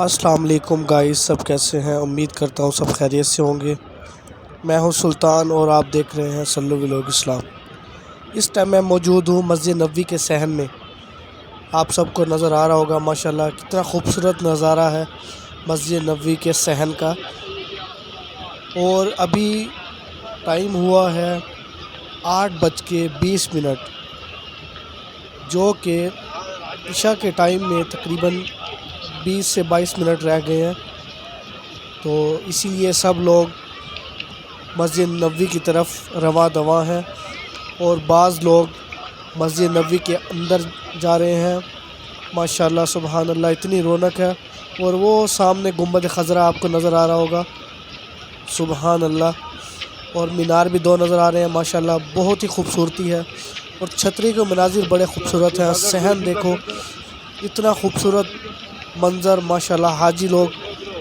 अस्सलाम वालेकुम गाइस, सब कैसे हैं। उम्मीद करता हूँ सब खैरियत से होंगे। मैं हूँ सुल्तान और आप देख रहे हैं सल्लु व्लॉग इस्लाम। इस टाइम मैं मौजूद हूँ मस्जिद नबवी के सहन में। आप सबको नज़र आ रहा होगा माशाल्लाह कितना खूबसूरत नज़ारा है मस्जिद नबवी के सहन का। और अभी टाइम हुआ है 8:20, जो कि इशा के टाइम में तकरीबन 20 से 22 मिनट रह गए हैं। तो इसीलिए सब लोग मस्जिद नबवी की तरफ रवां दवां हैं और बाज़ लोग मस्जिद नबवी के अंदर जा रहे हैं। माशाल्लाह सुबहान अल्लाह, इतनी रौनक है। और वो सामने गुंबद खज़रा आपको नज़र आ रहा होगा, सुबहान अल्लाह। और मीनार भी दो नज़र आ रहे हैं माशाल्लाह, बहुत ही खूबसूरती है। और छतरी के मनाजिर बड़े खूबसूरत हैं। सहन देखो, इतना खूबसूरत मंज़र माशाल्लाह। हाजी लोग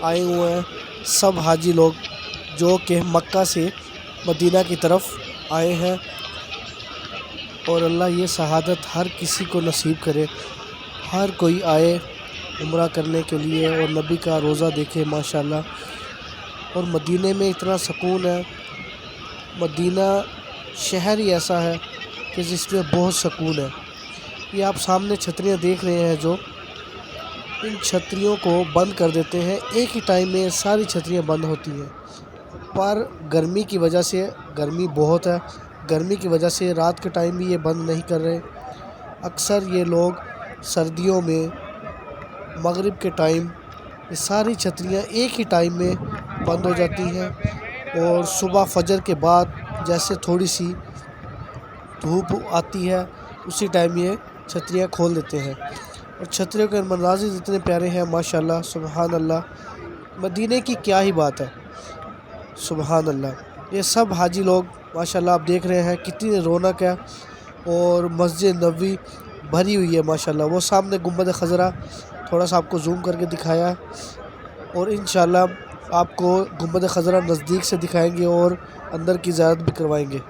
आए हुए हैं, सब हाजी लोग जो कि मक्का से मदीना की तरफ आए हैं। और अल्लाह ये शहादत हर किसी को नसीब करे, हर कोई आए उम्रा करने के लिए और नबी का रोज़ा देखे माशाल्लाह। और मदीने में इतना सुकून है। मदीना शहर ही ऐसा है कि जिसमें बहुत सुकून है। ये आप सामने छतरियाँ देख रहे हैं, जो इन छतरियों को बंद कर देते हैं। एक ही टाइम में सारी छतरियाँ बंद होती हैं, पर गर्मी की वजह से, गर्मी बहुत है, गर्मी की वजह से रात के टाइम भी ये बंद नहीं कर रहे। अक्सर ये लोग सर्दियों में मगरिब के टाइम ये सारी छतरियाँ एक ही टाइम में बंद हो जाती हैं। और सुबह फजर के बाद जैसे थोड़ी सी धूप आती है, उसी टाइम ये छतरियाँ खोल देते हैं। और छतरियों के मनाज़िर इतने प्यारे हैं माशाल्लाह, सुबहान अल्लाह। मदीने की क्या ही बात है, सुबहान अल्लाह। ये सब हाजी लोग माशाल्लाह, आप देख रहे हैं कितनी रौनक है। और मस्जिद नबवी भरी हुई है माशाल्लाह। वो सामने गुंबद खज़रा थोड़ा सा आपको जूम करके दिखाया, और इंशाल्लाह आपको गुंबद खज़रा नज़दीक से दिखाएंगे और अंदर की ज़ियारत भी करवाएंगे।